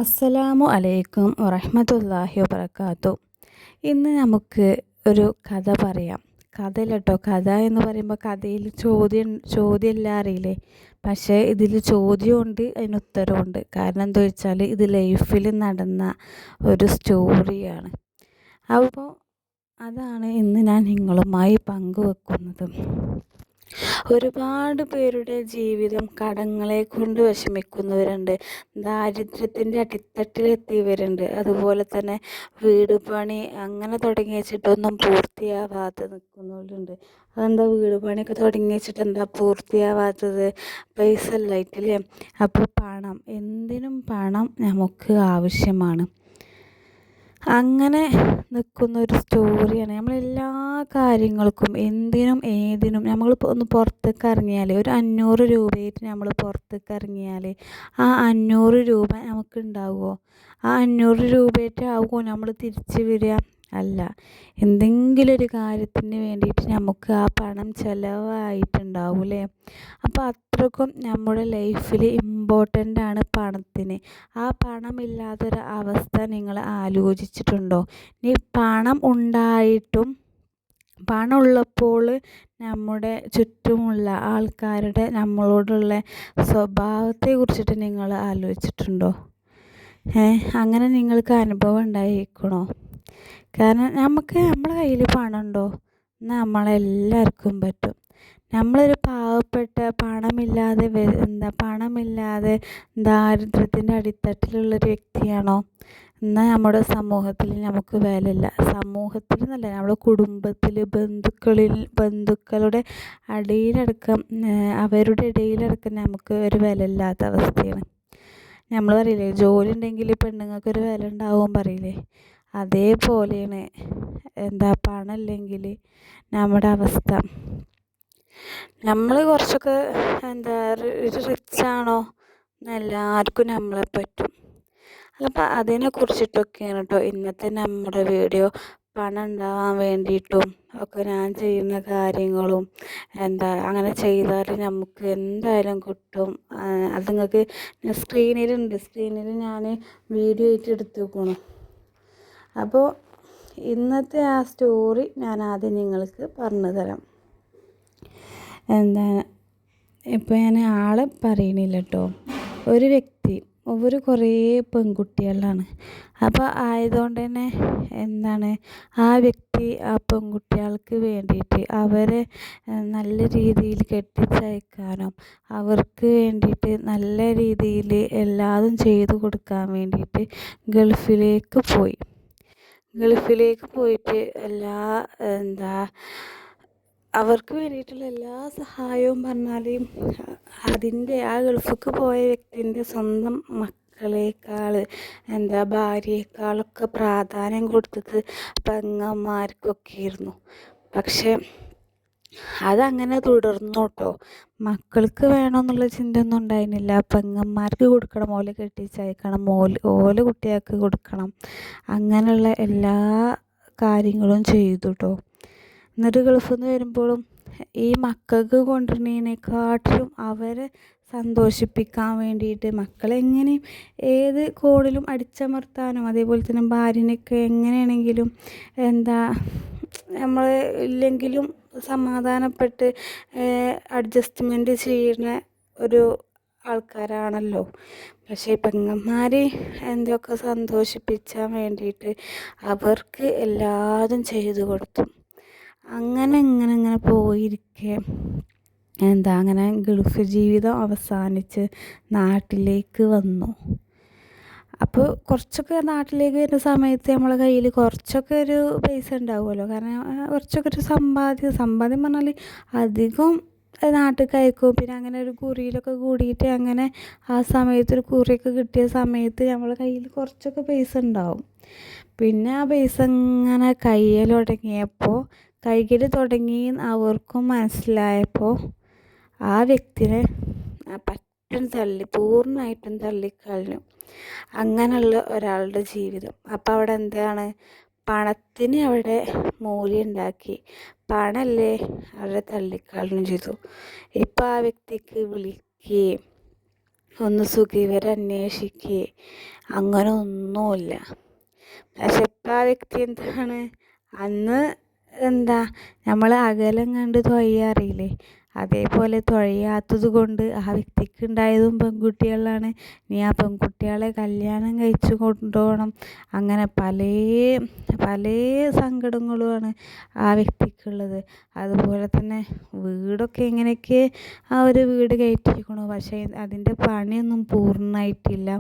അസ്സലാമു അലൈക്കും വറഹ്മത്തുള്ളാഹി വബറകാതുഹു. ഇന്ന് നമുക്ക് ഒരു കഥ പറയാം. കഥയല്ല കേട്ടോ, കഥ എന്ന് പറയുമ്പോൾ കഥയിൽ ചോദ്യമല്ല അറിയില്ലേ, പക്ഷേ ഇതിൽ ചോദ്യമുണ്ട്, അതിന് ഉത്തരവുണ്ട്. കാരണം എന്താ വെച്ചാൽ ഇത് ലൈഫിൽ നടന്ന ഒരു സ്റ്റോറിയാണ്. അപ്പോൾ അതാണ് ഇന്ന് ഞാൻ നിങ്ങളുമായി പങ്കുവെക്കുന്നത്. ഒരുപാട് പേരുടെ ജീവിതം കടങ്ങളെ കൊണ്ട് വിഷമിക്കുന്നവരുണ്ട്, ദാരിദ്ര്യത്തിൻ്റെ അടിത്തട്ടിലെത്തിയവരുണ്ട്, അതുപോലെ തന്നെ വീട് പണി അങ്ങനെ തുടങ്ങി വെച്ചിട്ടൊന്നും പൂർത്തിയാവാതെ നിൽക്കുന്നവരുണ്ട്. അതെന്താ വീട് പണിയൊക്കെ തുടങ്ങി വെച്ചിട്ട് എന്താ പൂർത്തിയാവാത്തത്? പൈസ ഇല്ലായിട്ടില്ലേ? അപ്പോൾ പണം, എന്തിനും പണം നമുക്ക് ആവശ്യമാണ്. അങ്ങനെ നിൽക്കുന്ന ഒരു സ്റ്റോറിയാണ്. നമ്മളെല്ലാ കാര്യങ്ങൾക്കും എന്തിനും ഏതിനും നമ്മളിപ്പോൾ ഒന്ന് പുറത്തേക്ക് ഇറങ്ങിയാൽ ഒരു 500 രൂപയായിട്ട് നമ്മൾ പുറത്തേക്ക് ഇറങ്ങിയാൽ ആ 500 രൂപ നമുക്ക് ഉണ്ടാവുമോ? ആ 500 രൂപയായിട്ട് ആവുമോ നമ്മൾ തിരിച്ച് വരിക? അല്ല. എന്തെങ്കിലും ഒരു കാര്യത്തിന് വേണ്ടിയിട്ട് നമുക്ക് ആ പണം ചിലവായിട്ടുണ്ടാവൂലേ? അപ്പോൾ അത്രക്കും നമ്മുടെ ലൈഫിൽ ഇമ്പോർട്ടൻ്റ് ആണ് പണത്തിന്. ആ പണമില്ലാത്തൊരു അവസ്ഥ നിങ്ങൾ ആലോചിച്ചിട്ടുണ്ടോ? ഇനി പണം ഉണ്ടായിട്ടും പണമുള്ളപ്പോൾ നമ്മുടെ ചുറ്റുമുള്ള ആൾക്കാരുടെ നമ്മളോടുള്ള സ്വഭാവത്തെ കുറിച്ചിട്ട് നിങ്ങൾ ആലോചിച്ചിട്ടുണ്ടോ? അങ്ങനെ നിങ്ങൾക്ക് അനുഭവം ഉണ്ടായിരിക്കണോ? കാരണം നമ്മളെ കയ്യിൽ പണമുണ്ടോ എന്നാൽ നമ്മളെല്ലാവർക്കും പറ്റും. നമ്മളൊരു പാവപ്പെട്ട പണമില്ലാതെ ദാരിദ്ര്യത്തിൻ്റെ അടിത്തട്ടിലുള്ളൊരു വ്യക്തിയാണോ എന്നാൽ നമ്മുടെ സമൂഹത്തിൽ നമുക്ക് വിലയില്ല. സമൂഹത്തിൽ എന്നല്ല, നമ്മുടെ കുടുംബത്തിൽ ബന്ധുക്കളുടെ അടിയിലടക്കം അവരുടെ ഇടയിലടക്കം നമുക്ക് ഒരു വിലയില്ലാത്ത അവസ്ഥയാണ്. നമ്മൾ പറയില്ലേ, ജോലി ഉണ്ടെങ്കിൽ പെണ്ണുങ്ങൾക്കൊരു വില ഉണ്ടാവും പറയില്ലേ, അതേപോലെയാണ് പണമില്ലെങ്കിൽ നമ്മുടെ അവസ്ഥ. നമ്മൾ കുറച്ചൊക്കെ റിച്ചാണോ എന്നെല്ലാവർക്കും നമ്മളെ പറ്റും. അപ്പം അതിനെ കുറിച്ചിട്ടൊക്കെയാണ് കേട്ടോ ഇന്നത്തെ നമ്മുടെ വീഡിയോ. പണം ഉണ്ടാവാൻ വേണ്ടിയിട്ടും ഒക്കെ ഞാൻ ചെയ്യുന്ന കാര്യങ്ങളും അങ്ങനെ ചെയ്താൽ നമുക്ക് എന്തായാലും കിട്ടും. അത് നിങ്ങൾക്ക് സ്ക്രീനിൽ ഞാൻ വീഡിയോ ആയിട്ട് എടുത്ത് വെക്കണം. അപ്പോൾ ഇന്നത്തെ ആ സ്റ്റോറി ഞാൻ ആദ്യം നിങ്ങൾക്ക് പറഞ്ഞു തരാം. ഇപ്പോൾ ഞാൻ ആളെ പറയണില്ല കേട്ടോ. ഒരു വ്യക്തി കുറേ പെൺകുട്ടികളാണ്. അപ്പോൾ ആയതുകൊണ്ട് തന്നെ ആ വ്യക്തി ആ പെൺകുട്ടികൾക്ക് വേണ്ടിയിട്ട് അവരെ നല്ല രീതിയിൽ കെട്ടിച്ചയക്കാനും അവർക്ക് വേണ്ടിയിട്ട് നല്ല രീതിയിൽ എല്ലാതും ചെയ്തു കൊടുക്കാൻ വേണ്ടിയിട്ട് ഗൾഫിലേക്ക് പോയിട്ട് അവർക്ക് വേണ്ടിയിട്ടുള്ള എല്ലാ സഹായവും പറഞ്ഞാൽ ആ ഗൾഫിലേക്ക് പോയ വ്യക്തിൻ്റെ സ്വന്തം മക്കളേക്കാൾ ഭാര്യയേക്കാളൊക്കെ പ്രാധാന്യം കൊടുത്തത് പെങ്ങന്മാർക്കൊക്കെ ആയിരുന്നു. പക്ഷെ അതങ്ങനെ തുടർന്നു കേട്ടോ. മക്കൾക്ക് വേണമെന്നുള്ള ചിന്ത ഒന്നും ഉണ്ടായിരുന്നില്ല. പെങ്ങന്മാർക്ക് കൊടുക്കണം, ഓലെ കെട്ടിച്ചയക്കണം, ഓല കുട്ടികൾക്ക് കൊടുക്കണം, അങ്ങനെയുള്ള എല്ലാ കാര്യങ്ങളും ചെയ്തു കേട്ടോ. എന്നിട്ട് ഗൾഫിൽ നിന്ന് വരുമ്പോഴും ഈ മക്കൾക്ക് കൊണ്ടുവരുന്നതിനെക്കാട്ടിലും അവരെ സന്തോഷിപ്പിക്കാൻ വേണ്ടിയിട്ട് മക്കളെങ്ങനെയും ഏത് കോണിലും അടിച്ചമർത്താനും അതേപോലെ തന്നെ ഭാര്യനെയൊക്കെ എങ്ങനെയാണെങ്കിലും നമ്മൾ ഇല്ലെങ്കിലും സമാധാനപ്പെട്ട് അഡ്ജസ്റ്റ്മെൻറ്റ് ചെയ്യുന്ന ഒരു ആൾക്കാരാണല്ലോ. പക്ഷേ പെങ്ങന്മാർ എന്തൊക്കെ സന്തോഷിപ്പിച്ചാൻ വേണ്ടിയിട്ട് അവർക്ക് എല്ലാതും ചെയ്തു കൊടുത്തു. അങ്ങനെ പോയിരിക്കെ അങ്ങനെ ഗൾഫ് ജീവിതം അവസാനിച്ച് നാട്ടിലേക്ക് വന്നു. അപ്പോൾ കുറച്ചൊക്കെ നാട്ടിലേക്ക് വരുന്ന സമയത്ത് നമ്മളെ കയ്യിൽ കുറച്ചൊക്കെ ഒരു പൈസ ഉണ്ടാവുമല്ലോ. കാരണം കുറച്ചൊക്കെ ഒരു സമ്പാദ്യം പറഞ്ഞാൽ അധികം നാട്ടിലേക്ക് അയക്കും. പിന്നെ അങ്ങനെ ഒരു കുറിയിലൊക്കെ കൂടിയിട്ട് അങ്ങനെ ആ സമയത്ത് ഒരു കുറിയൊക്കെ കിട്ടിയ സമയത്ത് നമ്മളെ കയ്യിൽ കുറച്ചൊക്കെ പൈസ ഉണ്ടാവും. പിന്നെ ആ പൈസ ഇങ്ങനെ കയ്യിൽ തുടങ്ങി അവർക്കും മനസ്സിലായപ്പോൾ ആ വ്യക്തിനെ പൂർണ്ണമായിട്ടും തള്ളിക്കളഞ്ഞു. അങ്ങനെയുള്ള ഒരാളുടെ ജീവിതം. അപ്പോൾ അവിടെ പണത്തിന് അവിടെ മൂല്യം ഉണ്ടാക്കി, പണമല്ലേ അവരെ തള്ളിക്കളഞ്ഞു ചെയ്തു. ഇപ്പോൾ ആ വ്യക്തിക്ക് വിളിക്കുകയും ഒന്ന് സുഖവിവരം അന്വേഷിക്കുക അങ്ങനെ ഒന്നുമില്ല. പക്ഷെ ഇപ്പം ആ വ്യക്തി എന്താണ്, അന്ന് നമ്മൾ അകലം കണ്ട് തൊയ്യാറില്ലേ, അതേപോലെ തുഴയാത്തത് കൊണ്ട് ആ വ്യക്തിക്ക് ഉണ്ടായതും പെൺകുട്ടികളാണ്. നീ ആ പെൺകുട്ടികളെ കല്യാണം കഴിച്ച് കൊണ്ടുപോകണം, അങ്ങനെ പല പല സങ്കടങ്ങളുമാണ് ആ വ്യക്തിക്കുള്ളത്. അതുപോലെ തന്നെ വീടൊക്കെ എങ്ങനെയൊക്കെ ആ ഒരു വീട് കയറ്റിയിരിക്കണു, പക്ഷേ അതിൻ്റെ പണിയൊന്നും പൂർണ്ണമായിട്ടില്ല.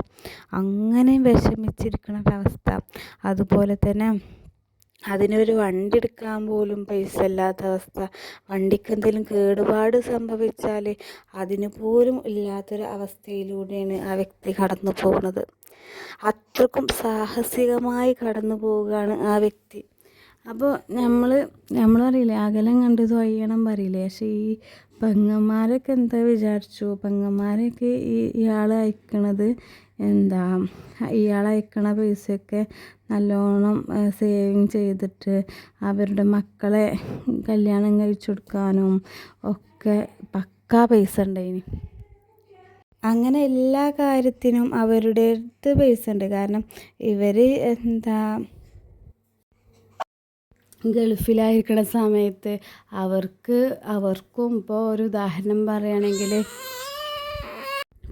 അങ്ങനെ വിഷമിച്ചിരിക്കുന്ന ഒരവസ്ഥ. അതുപോലെ തന്നെ അതിനൊരു വണ്ടി എടുക്കാൻ പോലും പൈസ ഇല്ലാത്ത അവസ്ഥ. വണ്ടിക്ക് എന്തെങ്കിലും കേടുപാട് സംഭവിച്ചാൽ അതിന് പോലും ഇല്ലാത്തൊരു അവസ്ഥയിലൂടെയാണ് ആ വ്യക്തി കടന്നു പോകുന്നത്. അത്രക്കും സാഹസികമായി കടന്നു പോവുകയാണ് ആ വ്യക്തി. അപ്പോൾ നമ്മൾ പറയില്ലേ അകലം കണ്ട് തൊയ്യണം പറയില്ലേ, പക്ഷേ ഈ പെങ്ങന്മാരൊക്കെ എന്താ വിചാരിച്ചു, പെങ്ങന്മാരൊക്കെ ഇയാൾ അയക്കണത് ഇയാൾ അയക്കണ പൈസയൊക്കെ നല്ലോണം സേവിങ് ചെയ്തിട്ട് അവരുടെ മക്കളെ കല്യാണം കഴിച്ചു കൊടുക്കാനും ഒക്കെ പക്കാ പൈസ ഉണ്ടായിന്. അങ്ങനെ എല്ലാ കാര്യത്തിനും അവരുടെ അടുത്ത് പൈസ ഉണ്ട്. കാരണം ഇവർ ഗൾഫിലായിരിക്കണ സമയത്ത് അവർക്കും ഇപ്പോൾ ഒരു ഉദാഹരണം പറയുകയാണെങ്കിൽ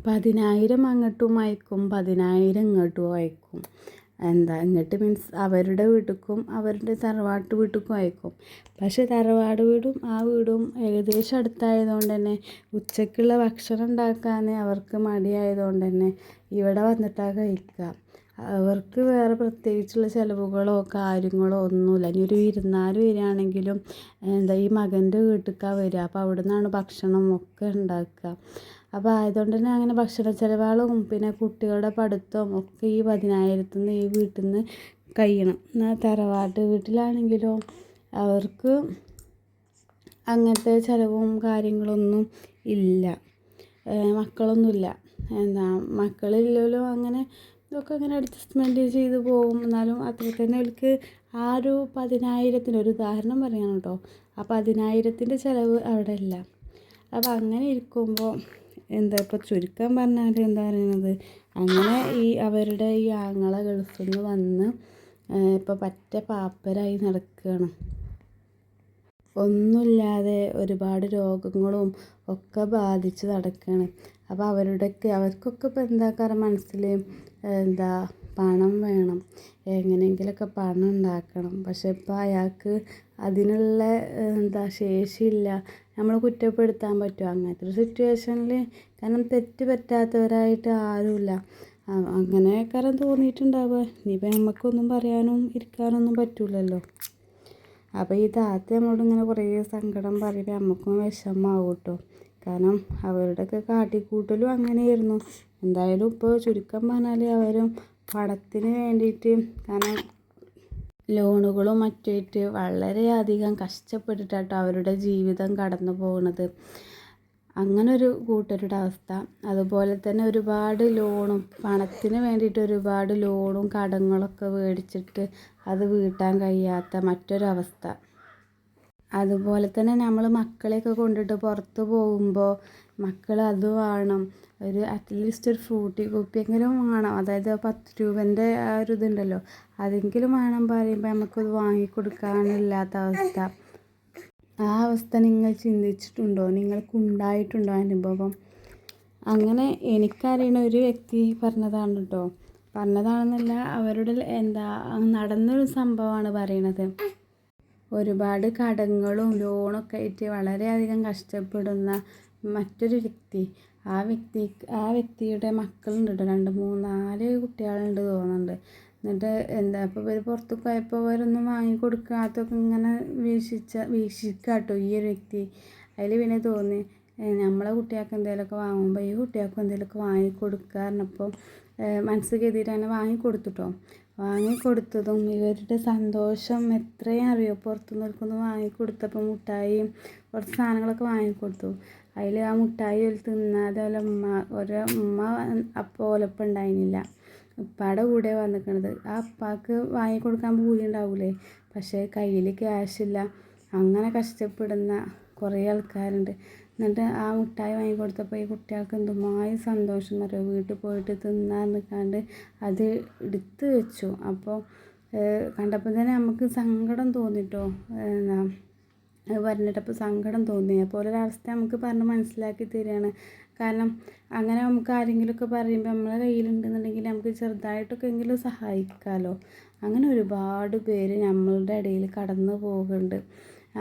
10,000 അങ്ങോട്ടും അയക്കും, 10,000 ഇങ്ങോട്ടും അയക്കും. ഇങ്ങോട്ട് മീൻസ് അവരുടെ വീട്ടിലേക്കും അവരുടെ തറവാട്ട് വീട്ടിലേക്കും അയക്കും. പക്ഷേ തറവാട് വീടും ആ വീടും ഏകദേശം അടുത്തായതുകൊണ്ട് തന്നെ ഉച്ചയ്ക്കുള്ള ഭക്ഷണം ഉണ്ടാക്കാൻ അവർക്ക് മടിയായതുകൊണ്ട് തന്നെ ഇവിടെ വന്നിട്ടാണ് കഴിക്കുക. അവർക്ക് വേറെ പ്രത്യേകിച്ചുള്ള ചിലവുകളോ കാര്യങ്ങളോ ഒന്നുമില്ല. ഇനി ഒരു വിരുന്നുകാർ വരികയാണെങ്കിലും ഈ മകൻ്റെ വീട്ടിലേക്കാണ് വരിക, അപ്പോൾ അവിടെ നിന്നാണ് ഭക്ഷണം ഒക്കെ ഉണ്ടാക്കുക. അപ്പോൾ ആയതുകൊണ്ട് തന്നെ അങ്ങനെ ഭക്ഷണ ചിലവുകളും പിന്നെ കുട്ടികളുടെ പഠിത്തവും ഒക്കെ ഈ 10,000 നിന്ന് ഈ വീട്ടിൽ നിന്ന് കഴിയണം. എന്നാൽ തറവാട്ട് വീട്ടിലാണെങ്കിലോ അവർക്ക് അങ്ങനത്തെ ചിലവും കാര്യങ്ങളൊന്നും ഇല്ല, മക്കളൊന്നുമില്ല. മക്കളില്ലല്ലോ, അങ്ങനെ ഇതൊക്കെ അങ്ങനെ അഡ്ജസ്റ്റ്മെൻറ്റ് ചെയ്ത് പോകും. എന്നാലും അത്ര തന്നെ അവർക്ക് ആ ഒരു 10,000 ഒരു ഉദാഹരണം പറയാണ് കേട്ടോ, ആ 10,000 ചിലവ് അവിടെ ഇല്ല. അപ്പോൾ അങ്ങനെ ഇരിക്കുമ്പോൾ ഇപ്പോൾ ചുരുക്കം പറഞ്ഞാൽ എന്താ പറയുന്നത്, അങ്ങനെ അവരുടെ ഈ ആങ്ങള ഗൾഫിൽ നിന്ന് വന്ന് ഇപ്പോൾ പറ്റ പാപ്പരായി നടക്കുകയാണ്. ഒന്നുമില്ലാതെ ഒരുപാട് രോഗങ്ങളും ഒക്കെ ബാധിച്ച് നടക്കുകയാണ്. അപ്പോൾ അവർക്കൊക്കെ ഇപ്പോൾ എന്താക്കാരം മനസ്സിൽ പണം വേണം, എങ്ങനെയെങ്കിലുമൊക്കെ പണം ഉണ്ടാക്കണം. പക്ഷെ ഇപ്പോൾ അയാൾക്ക് അതിനുള്ള ശേഷിയില്ല. നമ്മൾ കുറ്റപ്പെടുത്താൻ പറ്റുമോ അങ്ങനത്തെ ഒരു സിറ്റുവേഷനിൽ? കാരണം തെറ്റ് പറ്റാത്തവരായിട്ട് ആരുമില്ല. അങ്ങനെയൊക്കെ തോന്നിയിട്ടുണ്ടാവുക. ഇനിയിപ്പോൾ നമുക്കൊന്നും പറയാനും ഇരിക്കാനൊന്നും പറ്റില്ലല്ലോ. അപ്പോൾ ഈ താത്ത നമ്മളോട് ഇങ്ങനെ കുറേ സങ്കടം പറയുമ്പോൾ നമുക്കും വിഷമമാവും കേട്ടോ. കാരണം അവരുടെയൊക്കെ കാട്ടിക്കൂട്ടലും അങ്ങനെയായിരുന്നു. എന്തായാലും ഇപ്പോൾ ചുരുക്കം പറഞ്ഞാൽ അവരും പണത്തിന് വേണ്ടിയിട്ട്, കാരണം ലോണുകളും മറ്റുമായിട്ട് വളരെയധികം കഷ്ടപ്പെട്ടിട്ടാട്ടോ അവരുടെ ജീവിതം കടന്നു പോകുന്നത്. അങ്ങനൊരു കൂട്ടരുടെ അവസ്ഥ. അതുപോലെ തന്നെ ഒരുപാട് ലോണും പണത്തിന് വേണ്ടിയിട്ട് ഒരുപാട് ലോണും കടങ്ങളൊക്കെ മേടിച്ചിട്ട് അത് വീട്ടാൻ കഴിയാത്ത മറ്റൊരവസ്ഥ. അതുപോലെ തന്നെ നമ്മൾ മക്കളെയൊക്കെ കൊണ്ടിട്ട് പുറത്ത് പോകുമ്പോൾ മക്കൾ അത് വേണം, അറ്റ്ലീസ്റ്റ് ഒരു ഫ്രൂട്ടി കുപ്പിയെങ്കിലും വേണം, അതായത് 10 രൂപേൻ്റെ ആ ഒരു ഇതുണ്ടല്ലോ അതെങ്കിലും വേണം പറയുമ്പോൾ നമുക്കത് വാങ്ങിക്കൊടുക്കാനില്ലാത്ത അവസ്ഥ. ആ അവസ്ഥ നിങ്ങൾ ചിന്തിച്ചിട്ടുണ്ടോ? നിങ്ങൾക്കുണ്ടായിട്ടുണ്ടോ അനുഭവം? അങ്ങനെ എനിക്കറിയണ ഒരു വ്യക്തി പറഞ്ഞതാണ് കേട്ടോ, പറഞ്ഞതാണെന്നല്ല, അവരുടെ നടന്നൊരു സംഭവമാണ് പറയണത്. ഒരുപാട് കടങ്ങളും ലോണൊക്കെ ആയിട്ട് വളരെയധികം കഷ്ടപ്പെടുന്ന മറ്റൊരു വ്യക്തി, ആ വ്യക്തിയുടെ മക്കളുണ്ട് കേട്ടോ, 2, 3, 4 കുട്ടികളുണ്ട് തോന്നുന്നുണ്ട്. എന്നിട്ട് ഇപ്പോൾ ഇവർ പുറത്ത് പോയപ്പോൾ ഇവരൊന്നും വാങ്ങിക്കൊടുക്കാത്തൊക്കെ ഇങ്ങനെ വീക്ഷിക്കാട്ടോ ഈ ഒരു വ്യക്തി. അതിൽ പിന്നെ തോന്നി നമ്മളെ കുട്ടികൾക്ക് എന്തെങ്കിലുമൊക്കെ വാങ്ങുമ്പോൾ ഈ കുട്ടികൾക്ക് എന്തെങ്കിലുമൊക്കെ വാങ്ങിക്കൊടുക്കുക പറഞ്ഞപ്പോൾ മനസ്സ് കരുതിയിട്ട് അങ്ങനെ വാങ്ങിക്കൊടുത്തുട്ടോ. വാങ്ങിക്കൊടുത്തതും ഇവരുടെ സന്തോഷം എത്രയും അറിയോ, പുറത്തുനിന്ന് ഓൽക്കൊന്ന് വാങ്ങിക്കൊടുത്തപ്പോൾ മുട്ടായിയും കുറച്ച് സാധനങ്ങളൊക്കെ വാങ്ങിക്കൊടുത്തു. അതിൽ ആ മുട്ടായി തിന്നാതെ ഉമ്മ അപ്പോൾ ഓലപ്പം ഉണ്ടായിരുന്നില്ല, ഉപ്പാടെ കൂടെ വന്നിക്കണത്. ആ ഉപ്പാക്ക് വാങ്ങിക്കൊടുക്കാൻ പൂതി ഉണ്ടാവൂലേ, പക്ഷേ കയ്യിൽ ക്യാഷില്ല. അങ്ങനെ കഷ്ടപ്പെടുന്ന കുറേ ആൾക്കാരുണ്ട്. എന്നിട്ട് ആ മിഠായി വാങ്ങി കൊടുത്തപ്പോൾ ഈ കുട്ടികൾക്ക് എന്തുമായി സന്തോഷം എന്നറിയോ, വീട്ടിൽ പോയിട്ട് തിന്നാൻ നിൽക്കാണ്ട് അത് എടുത്ത് വെച്ചു. അപ്പോൾ കണ്ടപ്പോൾ തന്നെ നമുക്ക് സങ്കടം തോന്നിട്ടോ. അത് പറഞ്ഞിട്ടപ്പോൾ സങ്കടം തോന്നി. അപ്പോൾ ഒരവസ്ഥ നമുക്ക് പറഞ്ഞ് മനസ്സിലാക്കി തരികയാണ്. കാരണം അങ്ങനെ നമുക്ക് ആരെങ്കിലുമൊക്കെ പറയുമ്പോൾ നമ്മളെ കയ്യിലുണ്ടെന്നുണ്ടെങ്കിൽ നമുക്ക് ചെറുതായിട്ടൊക്കെ എങ്കിലും സഹായിക്കാമല്ലോ. അങ്ങനെ ഒരുപാട് പേര് നമ്മളുടെ ഇടയിൽ കടന്നു പോകുന്നുണ്ട്.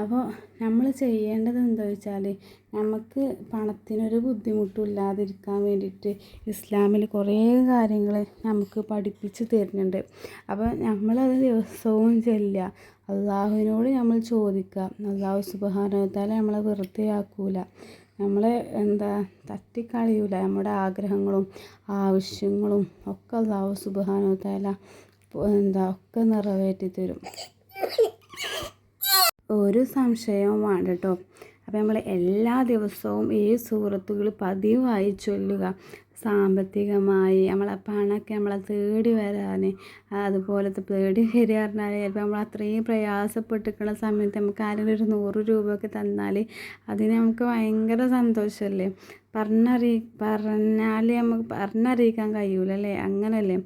അപ്പോൾ നമ്മൾ ചെയ്യേണ്ടത് എന്താ വെച്ചാൽ, നമുക്ക് പണത്തിനൊരു ബുദ്ധിമുട്ടും ഇല്ലാതിരിക്കാൻ വേണ്ടിയിട്ട് ഇസ്ലാമിൽ കുറേ കാര്യങ്ങൾ നമുക്ക് പഠിപ്പിച്ച് തരുന്നുണ്ട്. അപ്പോൾ നമ്മളത് ദിവസവും ചെല്ലുക, അള്ളാഹുവിനോട് നമ്മൾ ചോദിക്കുക. അള്ളാഹു സുബ്ഹാനഹു വ തആല നമ്മളെ വെറുതെ ആക്കൂല, നമ്മളെ തട്ടിക്കളയൂല. നമ്മുടെ ആഗ്രഹങ്ങളും ആവശ്യങ്ങളും ഒക്കെ അള്ളാഹു സുബ്ഹാനഹു വ തആല ഒക്കെ നിറവേറ്റി തരും. ഒരു സംശയവും വേണ്ട കേട്ടോ. അപ്പോൾ നമ്മൾ എല്ലാ ദിവസവും ഈ സൂറത്തുകൾ പതിവായി ചൊല്ലുക. സാമ്പത്തികമായി നമ്മളെ പണമൊക്കെ നമ്മളെ തേടി വരാൻ, അതുപോലത്തെ തേടി വരിക പറഞ്ഞാൽ ചിലപ്പോൾ നമ്മൾ അത്രയും പ്രയാസപ്പെട്ടിരിക്കുന്ന സമയത്ത് നമുക്ക് ആരെങ്കിലും ഒരു 100 രൂപയൊക്കെ തന്നാൽ അതിന് നമുക്ക് ഭയങ്കര സന്തോഷമല്ലേ. പറഞ്ഞാൽ നമുക്ക് പറഞ്ഞറിയിക്കാൻ കഴിയൂല അല്ലേ, അങ്ങനല്ലേ.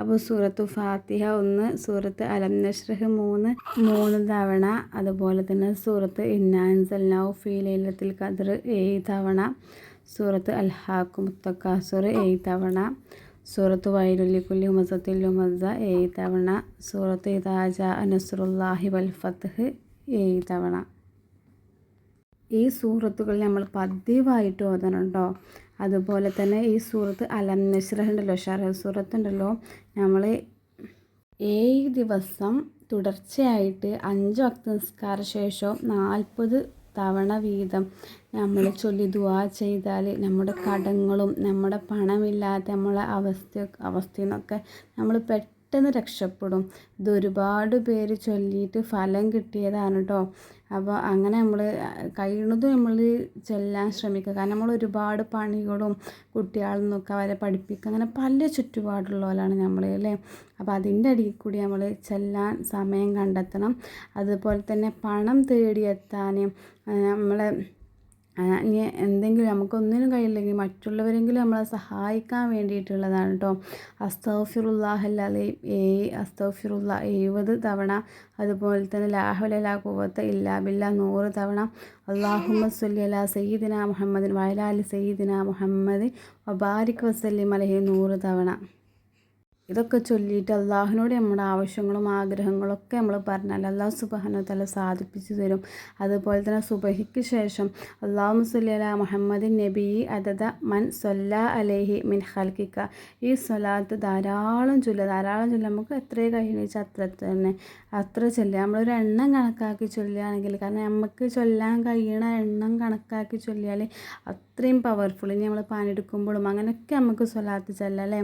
അപ്പോൾ സൂറത്തു ഫാത്തിഹ 1, സൂറത്ത് അലം നശ്റഹ് 3 തവണ, അതുപോലെ തന്നെ സൂറത്ത് ഇന്നാ അൻസൽനാഹു ഫീ ലൈലത്തുൽ ഖദ്ർ 7 തവണ, സൂറത്ത് അൽഹാക്കും തക്കാസുർ 7 തവണ, സൂറത്ത് വൈലുൽ ലിക്കുല്ലി ഹുമസത്തിൽ ലുമസ 7 തവണ, സൂറത്ത് ഇദാ ജാഅ നസ്റുല്ലാഹി വൽ ഫത്ഹ് 7 തവണ. ഈ സൂറത്തുകൾ നമ്മൾ പതിവായിട്ട് ഓതണം കേട്ടോ. അതുപോലെ തന്നെ ഈ സൂറത്ത് അലം നശ്റഹ് ഉണ്ടല്ലോ, ഷറഹ് സൂറത്ത് ഉണ്ടല്ലോ, നമ്മൾ 7 ദിവസം തുടർച്ചയായിട്ട് 5 വക്ത് നിസ്കാര ശേഷം 40 തവണ വീതം നമ്മൾ ചൊല്ലി ദുആ ചെയ്താൽ നമ്മുടെ കടങ്ങളും നമ്മുടെ പണമില്ലാത്ത നമ്മളെ അവസ്ഥയിൽ നിന്നൊക്കെ നമ്മൾ പെട്ടെന്ന് രക്ഷപ്പെടും. ഇത് ഒരുപാട് പേര് ചൊല്ലിയിട്ട് ഫലം കിട്ടിയതാണ് കേട്ടോ. അപ്പോൾ അങ്ങനെ നമ്മൾ കഴിയുന്നതും നമ്മൾ ചെല്ലാൻ ശ്രമിക്കുക. കാരണം നമ്മൾ ഒരുപാട് പണികളും കുട്ടികളിൽ നിന്നൊക്കെ അവരെ പഠിപ്പിക്കുക, അങ്ങനെ പല ചുറ്റുപാടുള്ളവരാണ് നമ്മൾ അല്ലേ. അപ്പോൾ അതിൻ്റെ അടിയിൽ കൂടി നമ്മൾ ചെല്ലാൻ സമയം കണ്ടെത്തണം. അതുപോലെ തന്നെ പണം തേടിയെത്താൻ നമ്മളെ ഇനി എന്തെങ്കിലും നമുക്കൊന്നിനും കഴിയില്ലെങ്കിൽ മറ്റുള്ളവരെങ്കിലും നമ്മളെ സഹായിക്കാൻ വേണ്ടിയിട്ടുള്ളതാണ് കേട്ടോ. അസ്തഗ്ഫിറുല്ലാഹൽ അലീം 70 തവണ, അതുപോലെ തന്നെ ലാ ഹൗല വലാ ഖുവത ഇല്ലാ ബില്ലാഹ് 100 തവണ, അല്ലാഹുമ്മ സ്വല്ലി അലാ സയ്യിദിനാ മുഹമ്മദിൻ വഅലാ ആലി സയ്യിദിനാ മുഹമ്മദ് വബാരിക് വസല്ലിം അലൈഹി 100 തവണ. ഇതൊക്കെ ചൊല്ലിയിട്ട് അള്ളാഹുവിനോട് നമ്മുടെ ആവശ്യങ്ങളും ആഗ്രഹങ്ങളൊക്കെ നമ്മൾ പറഞ്ഞാൽ അല്ലാഹു സുബ്ഹാനഹു വ തആല സാധിപ്പിച്ചു തരും. അതുപോലെ തന്നെ സുബഹിക്ക് ശേഷം അല്ലാഹുമ്മ സ്വല്ലി അലാ മുഹമ്മദിൻ നബി അദദ മൻ സ്വല്ലാ അലൈഹി മിൻ ഖൽഖിക, ഈ സ്വലാത്ത് ധാരാളം ചൊല്ലുക. നമുക്ക് എത്ര കഴിയുന്ന വെച്ചാൽ അത്ര ചൊല്ലുക. നമ്മളൊരു എണ്ണം കണക്കാക്കി ചൊല്ലുകയാണെങ്കിൽ, കാരണം നമുക്ക് ചൊല്ലാൻ കഴിയണ എണ്ണം കണക്കാക്കി ചൊല്ലിയാൽ അത്രയും പവർഫുൾ. ഇനി നമ്മൾ പണിയെടുക്കുമ്പോഴും അങ്ങനെയൊക്കെ നമുക്ക് സ്വലാത്ത് ചൊല്ലാം അല്ലേ.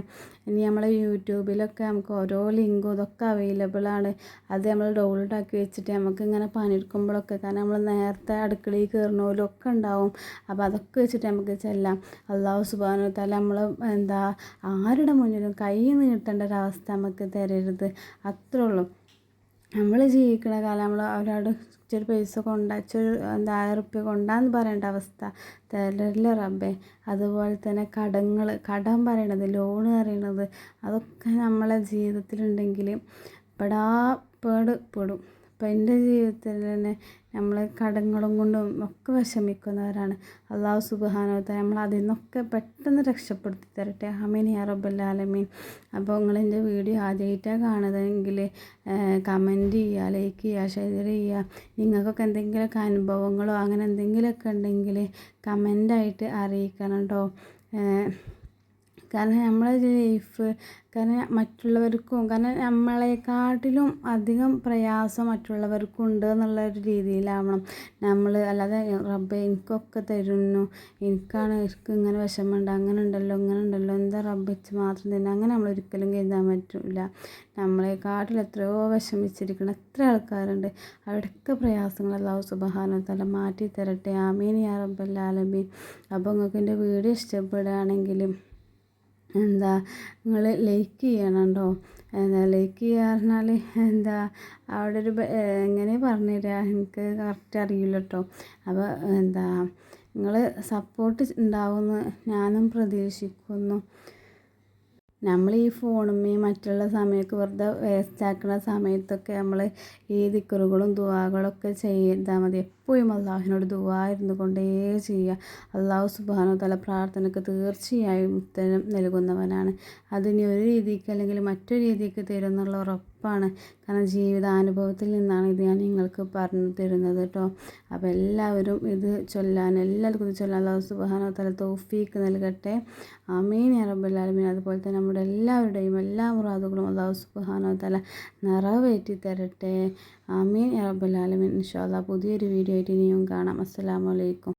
ഇനി നമ്മളെ യൂട്യൂബിലൊക്കെ നമുക്ക് ഓരോ ലിങ്കും ഇതൊക്കെ അവൈലബിൾ ആണ്. അത് നമ്മൾ ഡൗൺലോഡ് ആക്കി വെച്ചിട്ട് നമുക്ക് ഇങ്ങനെ പണിയെടുക്കുമ്പോഴൊക്കെ, കാരണം നമ്മൾ നേരത്തെ അടുക്കളയിൽ കയറുന്നവരും ഒക്കെ ഉണ്ടാവും, അപ്പോൾ അതൊക്കെ വെച്ചിട്ട് നമുക്ക് ചെല്ലാം. അല്ലാഹു സുബ്ഹാനഹു വ തആല നമ്മൾ ആരുടെ മുന്നിലും കൈ നീട്ടേണ്ട ഒരവസ്ഥ നമുക്ക് തരരുത്, അത്രേ ഉള്ളൂ. നമ്മൾ ജീവിക്കുന്ന കാലം നമ്മൾ അവരോട് ഇച്ചിരി പൈസ ഇച്ചൊരു 1000 റുപ്യ കൊണ്ടാന്ന് പറയേണ്ട അവസ്ഥ തരല്ലേ റബ്ബേ. അതുപോലെ തന്നെ കടം പറയണത്, ലോണ് പറയണത്, അതൊക്കെ നമ്മളെ ജീവിതത്തിലുണ്ടെങ്കിൽ പെടും. അപ്പം എൻ്റെ ജീവിതത്തിൽ തന്നെ നമ്മൾ കടങ്ങളും കൊണ്ടും ഒക്കെ വിഷമിക്കുന്നവരാണ്. അല്ലാഹു സുബ്ഹാനഹു വ തആല നമ്മൾ അതിൽ നിന്നൊക്കെ പെട്ടെന്ന് രക്ഷപ്പെടുത്തി തരട്ടെ. ആമീൻ യാ റബ്ബൽ ആലമീൻ. അപ്പോൾ നിങ്ങളെൻ്റെ വീഡിയോ ആദ്യമായിട്ടാണ് കാണുന്നതെങ്കിൽ കമൻറ്റ് ചെയ്യുക, ലൈക്ക് ചെയ്യുക, ഷെയർ ചെയ്യുക. നിങ്ങൾക്കൊക്കെ എന്തെങ്കിലുമൊക്കെ അനുഭവങ്ങളോ അങ്ങനെ എന്തെങ്കിലുമൊക്കെ ഉണ്ടെങ്കിൽ കമൻ്റായിട്ട് അറിയിക്കണം കേട്ടോ. കാരണം നമ്മളെ ലൈഫ്, കാരണം മറ്റുള്ളവർക്കും, കാരണം നമ്മളെക്കാട്ടിലും അധികം പ്രയാസം മറ്റുള്ളവർക്കും ഉണ്ട് എന്നുള്ള ഒരു രീതിയിലാവണം നമ്മൾ. അല്ലാതെ റബ്ബേ എനിക്കൊക്കെ തരുന്നു, എനിക്ക് ഇങ്ങനെ വിഷമമുണ്ട്, അങ്ങനെ ഉണ്ടല്ലോ എന്താ റബ്ബച്ച് മാത്രം തന്നെ, അങ്ങനെ നമ്മൾ ഒരിക്കലും കരുതാൻ പറ്റില്ല. നമ്മളെക്കാട്ടിൽ എത്രയോ വിഷമിച്ചിരിക്കണം എത്ര ആൾക്കാരുണ്ട്. അവിടെയൊക്കെ പ്രയാസങ്ങൾ അല്ലാഹു സുബ്ഹാനഹു വ തആല മാറ്റി തരട്ടെ. ആമീൻ യാ റബ്ബൽ ആലമീൻ. അപ്പോൾ നിങ്ങൾക്ക് എൻ്റെ വീഡിയോ ഇഷ്ടപ്പെടുകയാണെങ്കിൽ നിങ്ങൾ ലൈക്ക് ചെയ്യണം കേട്ടോ. ലൈക്ക് ചെയ്യുക പറഞ്ഞാൽ അവിടെ ഒരു എങ്ങനെ പറഞ്ഞുതരാം, എനിക്ക് കറക്റ്റ് അറിയില്ല കേട്ടോ. അപ്പോൾ നിങ്ങൾ സപ്പോർട്ട് ഉണ്ടാവുമെന്ന് ഞാനും പ്രതീക്ഷിക്കുന്നു. നമ്മൾ ഈ ഫോണുമ്മേയും മറ്റുള്ള സമയമൊക്കെ വെറുതെ വേസ്റ്റാക്കുന്ന സമയത്തൊക്കെ നമ്മൾ ഈ ദിക്റുകളും ദുആകളൊക്കെ ചെയ്താൽ മതി. എപ്പോഴും അള്ളാഹുവിനോട് ദുആ ഇരുന്നു കൊണ്ടേ ചെയ്യുക. അള്ളാഹു സുബ്ഹാനഹു വ തആല പ്രാർത്ഥനയ്ക്ക് തീർച്ചയായും ഉത്തരം നൽകുന്നവനാണ്. അതിനി ഒരു രീതിക്ക് അല്ലെങ്കിൽ മറ്റൊരു രീതിക്ക് തരും എന്നുള്ള ഉറപ്പാണ്. കാരണം ജീവിതാനുഭവത്തിൽ നിന്നാണ് ഇത് ഞാൻ നിങ്ങൾക്ക് പറഞ്ഞു തരുന്നത് കേട്ടോ. അപ്പോൾ എല്ലാവരും ഇത് ചൊല്ലാൻ, എല്ലാവർക്കും ഇത് ചൊല്ലാൻ അള്ളാഹു സുബ്ഹാനഹു വ തആല തൗഫീക്ക് നൽകട്ടെ. ആമീൻ യാ റബ്ബൽ ആലമീൻ. അതുപോലെ തന്നെ നമ്മുടെ എല്ലാവരുടെയും എല്ലാ മുറാദുകളും അള്ളാഹു സുബ്ഹാനഹു വ തആല നിറവേറ്റി തരട്ടെ. ആമീൻ യാ റബ്ബൽ ആലമീൻ. ഇൻഷാ അല്ലാഹ് പുതിയൊരു വീഡിയോ ആയിട്ട് ഇനിയും കാണാം. അസ്സലാമു അലൈക്കും.